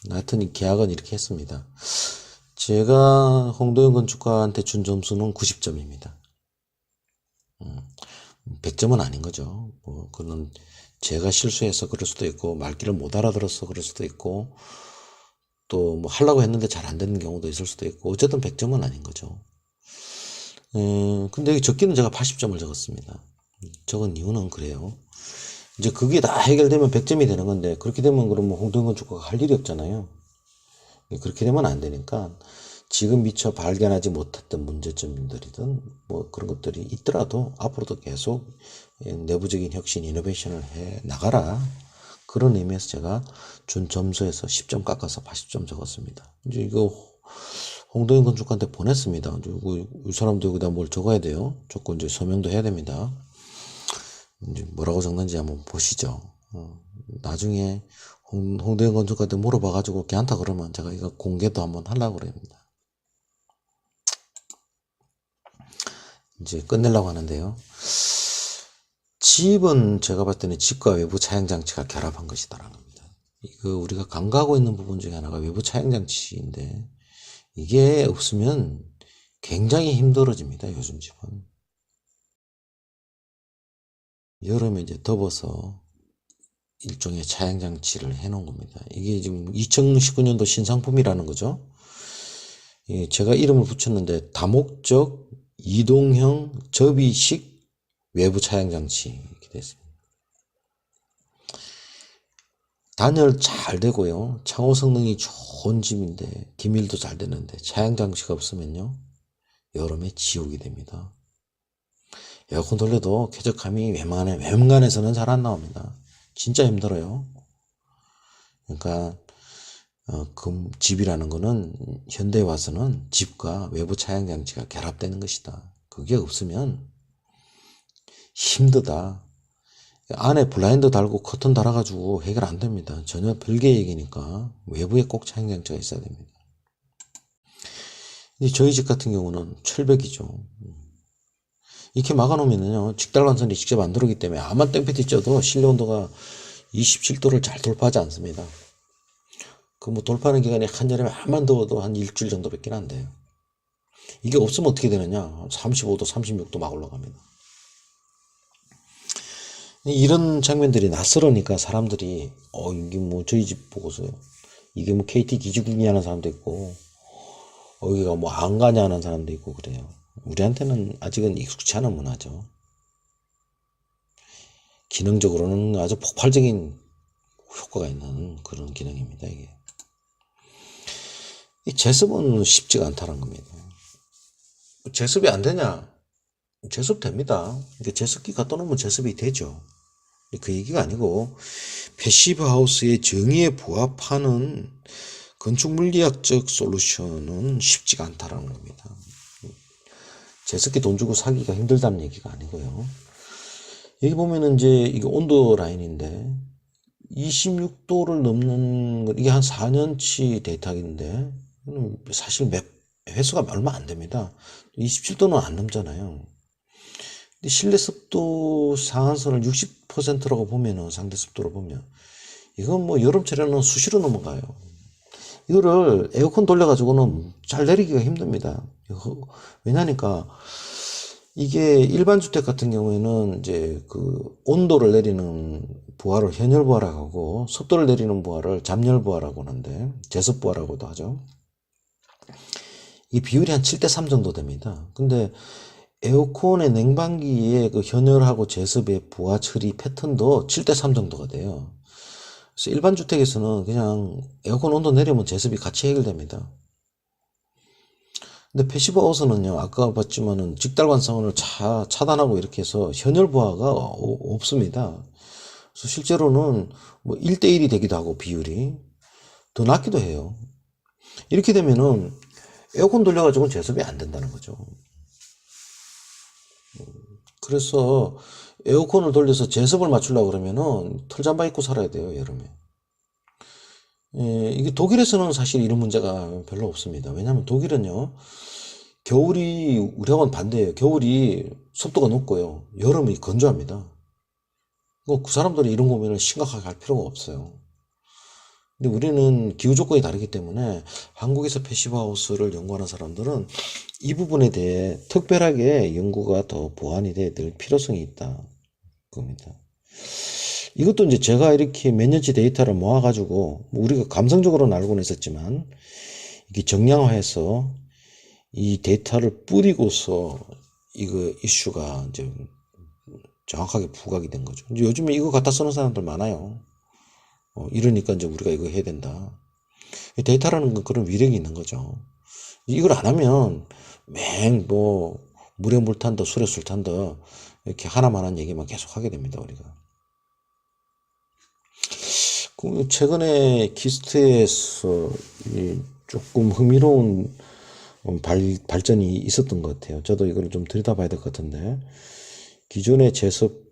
하여튼 이 계약은 이렇게 했습니다. 제가 홍도영 건축가한테 준 점수는 90점입니다. 100점은 아닌 거죠. 뭐 그는 제가 실수해서 그럴 수도 있고 말귀를 못 알아들어서 그럴 수도 있고 또 뭐 하려고 했는데 잘 안 되는 경우도 있을 수도 있고 어쨌든 100점은 아닌 거죠. 근데 여기 적기는 제가 80점을 적었습니다. 적은 이유는 그래요. 이제 그게 다 해결되면 100점이 되는 건데 그렇게 되면 그럼 뭐 홍도영 건축가가 할 일이 없잖아요. 그렇게 되면 안 되니까 지금 미처 발견하지 못했던 문제점들이든 뭐 그런 것들이 있더라도 앞으로도 계속 내부적인 혁신, 이노베이션을 해 나가라. 그런 의미에서 제가 준 점수에서 10점 깎아서 80점 적었습니다. 이제 이거 홍도영 건축가한테 보냈습니다. 이 사람도 여기다 뭘 적어야 돼요. 조건 이제 서명도 해야 됩니다. 이제 뭐라고 적는지 한번 보시죠. 나중에 홍대영 건축가한테 물어봐가지고 괜찮다 그러면 제가 이거 공개도 한번 하려고 그럽니다. 이제 끝내려고 하는데요. 집은 제가 봤을 때는 집과 외부 차양장치가 결합한 것이다라는 겁니다. 이거 우리가 간과하고 있는 부분 중에 하나가 외부 차양장치인데 이게 없으면 굉장히 힘들어집니다. 요즘 집은. 여름에 이제 덮어서 일종의 차양장치를 해놓은 겁니다. 이게 지금 2019년도 신상품이라는 거죠. 제가 이름을 붙였는데 다목적 이동형 접이식 외부 차양장치 이렇게 됐습니다. 단열 잘 되고요. 창호 성능이 좋은 집인데 기밀도 잘 되는데 차양장치가 없으면요. 여름에 지옥이 됩니다. 에어컨 돌려도 쾌적함이 웬만해서는 잘 안 나옵니다. 진짜 힘들어요. 그러니까 집이라는 거는 현대에 와서는 집과 외부 차양장치가 결합되는 것이다. 그게 없으면 힘들다. 안에 블라인드 달고 커튼 달아가지고 해결 안 됩니다. 전혀 별개 얘기니까 외부에 꼭 차양장치가 있어야 됩니다. 근데 저희 집 같은 경우는 철벽이죠. 이렇게 막아놓으면요, 직달관선이 직접 안 들어오기 때문에 아무리 땡볕이 쪄도 실내 온도가 27도를 잘 돌파하지 않습니다. 그 뭐 돌파하는 기간이 한여름에 한만 더워도 한 일주일 정도밖에 안 돼요. 이게 없으면 어떻게 되느냐? 35도, 36도 막 올라갑니다. 이런 장면들이 낯설으니까 사람들이 이게 뭐 저희 집 보고서요. 이게 뭐 KT 기지국이 하는 사람도 있고 여기가 뭐 안 가냐 하는 사람도 있고 그래요. 우리한테는 아직은 익숙치 않은 문화죠. 기능적으로는 아주 폭발적인 효과가 있는 그런 기능입니다, 이게. 이 제습은 쉽지가 않다는 겁니다. 제습이 안 되냐? 제습 됩니다. 이게 제습기 갖다 놓으면 제습이 되죠. 그 얘기가 아니고, 패시브 하우스의 정의에 부합하는 건축 물리학적 솔루션은 쉽지가 않다라는 겁니다. 제습기 돈 주고 사기가 힘들다는 얘기가 아니고요. 여기 보면은 이제 이게 온도 라인인데 26도를 넘는 이게 한 4년치 데이터인데 사실 횟수가 얼마 안 됩니다. 27도는 안 넘잖아요. 근데 실내 습도 상한선을 60%라고 보면은 상대 습도로 보면 이건 뭐 여름철에는 수시로 넘어가요. 이거를 에어컨 돌려가지고는 잘 내리기가 힘듭니다. 왜냐니까 이게 일반 주택 같은 경우에는 이제 그 온도를 내리는 부하를 현열 부하라고 하고 습도를 내리는 부하를 잠열 부하라고 하는데 제습 부하라고도 하죠. 이 비율이 한 7대3 정도 됩니다. 근데 에어컨의 냉방기의 그 현열하고 제습의 부하 처리 패턴도 7대3 정도가 돼요. 그래서 일반 주택에서는 그냥 에어컨 온도 내리면 제습이 같이 해결됩니다. 근데 패시브 하우스는요, 아까 봤지만은 직달관상을 차단하고 이렇게 해서 현열 부하가 없습니다. 그래서 실제로는 뭐 1대1이 되기도 하고 비율이 더 낮기도 해요. 이렇게 되면은 에어컨 돌려가지고는 제습이 안 된다는 거죠. 그래서 에어컨을 돌려서 제습을 맞추려고 그러면은 털잠바 입고 살아야 돼요, 여름에. 예, 이게 독일에서는 사실 이런 문제가 별로 없습니다. 왜냐하면 독일은요, 겨울이 우리하고는 반대예요. 겨울이 습도가 높고요. 여름이 건조합니다. 그 사람들이 이런 고민을 심각하게 할 필요가 없어요. 근데 우리는 기후 조건이 다르기 때문에 한국에서 패시브 하우스를 연구하는 사람들은 이 부분에 대해 특별하게 연구가 더 보완이 돼야 될 필요성이 있다. 겁니다. 이것도 이제 제가 이렇게 몇 년치 데이터를 모아가지고 우리가 감성적으로는 알고는 있었지만 이게 정량화해서 이 데이터를 뿌리고서 이거 이슈가 이제 정확하게 부각이 된 거죠. 이제 요즘에 이거 갖다 쓰는 사람들 많아요. 이러니까 이제 우리가 이거 해야 된다. 데이터라는 건 그런 위력이 있는 거죠. 이걸 안 하면 뭐 물에 물 탄다, 술에 술 탄다 이렇게 하나만한 얘기만 계속 하게 됩니다, 우리가. 최근에 키스트에서 조금 흥미로운 발전이 있었던 것 같아요. 저도 이걸 좀 들여다봐야 될 것 같은데 기존의 제습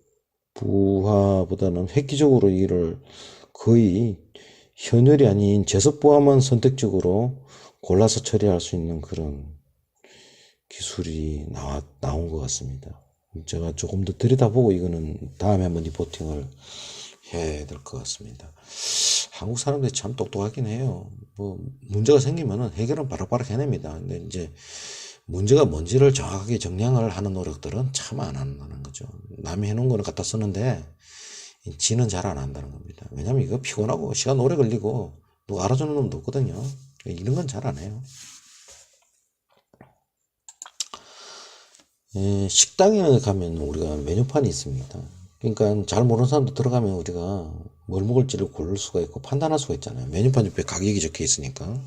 부하보다는 획기적으로 이를 거의 현열이 아닌 제습 부하만 선택적으로 골라서 처리할 수 있는 그런 기술이 나온 것 같습니다. 제가 조금 더 들여다보고 이거는 다음에 한번 리포팅을 해야 될 것 같습니다. 한국 사람들이 참 똑똑하긴 해요. 뭐 문제가 생기면은 해결은 바락바락 해냅니다. 근데 이제 문제가 뭔지를 정확하게 정량을 하는 노력들은 참 안 한다는 거죠. 남이 해놓은 거는 갖다 쓰는데 지는 잘 안 한다는 겁니다. 왜냐면 이거 피곤하고 시간 오래 걸리고 누가 알아주는 놈도 없거든요. 이런 건 잘 안 해요. 식당에 가면 우리가 메뉴판이 있습니다. 그러니까 잘 모르는 사람도 들어가면 우리가 뭘 먹을지를 고를 수가 있고 판단할 수가 있잖아요. 메뉴판 옆에 가격이 적혀 있으니까.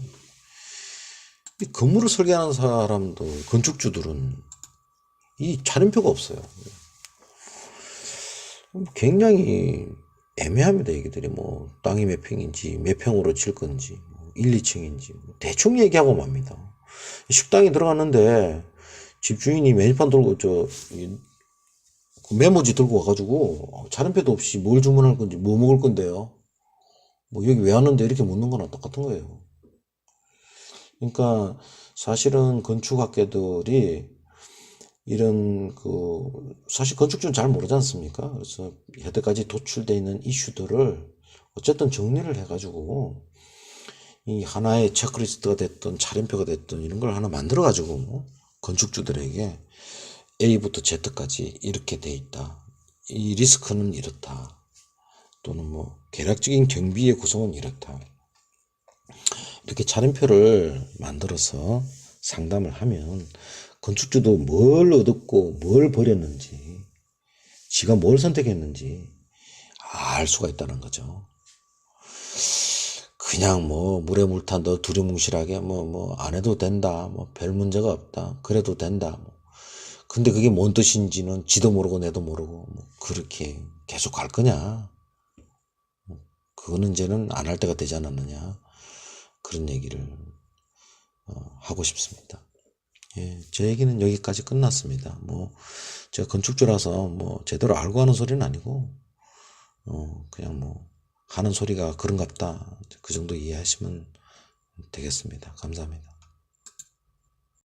이 건물을 설계하는 사람도 건축주들은 이 차림표가 없어요. 굉장히 애매합니다. 얘기들이 뭐 땅이 몇 평인지 몇 평으로 칠 건지 1, 2층인지 대충 얘기하고 맙니다. 식당에 들어갔는데 집주인이 메뉴판 들고 메모지 들고 와가지고 차림표도 없이 뭘 주문할 건지 뭐 먹을 건데요. 뭐 여기 왜 왔는데 이렇게 묻는 거나 똑같은 거예요. 그러니까 사실은 건축학계들이 이런 사실 건축주는 잘 모르지 않습니까? 그래서 여태까지 도출되어 있는 이슈들을 어쨌든 정리를 해가지고 이 하나의 체크리스트가 됐든 차림표가 됐든 이런 걸 하나 만들어가지고 건축주들에게 A부터 Z까지 이렇게 돼 있다. 이 리스크는 이렇다. 또는 뭐 계략적인 경비의 구성은 이렇다. 이렇게 차림표를 만들어서 상담을 하면 건축주도 뭘 얻었고 뭘 버렸는지, 지가 뭘 선택했는지 알 수가 있다는 거죠. 그냥 뭐 물에 물 탄 너 두리뭉실하게 뭐 안 해도 된다, 뭐 별 문제가 없다, 그래도 된다, 뭐. 근데 그게 뭔 뜻인지는 지도 모르고 내도 모르고 뭐 그렇게 계속 갈 거냐? 그거는 이제는 안 할 때가 되지 않았느냐, 그런 얘기를 하고 싶습니다. 예, 제 얘기는 여기까지 끝났습니다. 뭐 제가 건축주라서 뭐 제대로 알고 하는 소리는 아니고 그냥 뭐 하는 소리가 그런갑다, 그 정도 이해하시면 되겠습니다. 감사합니다.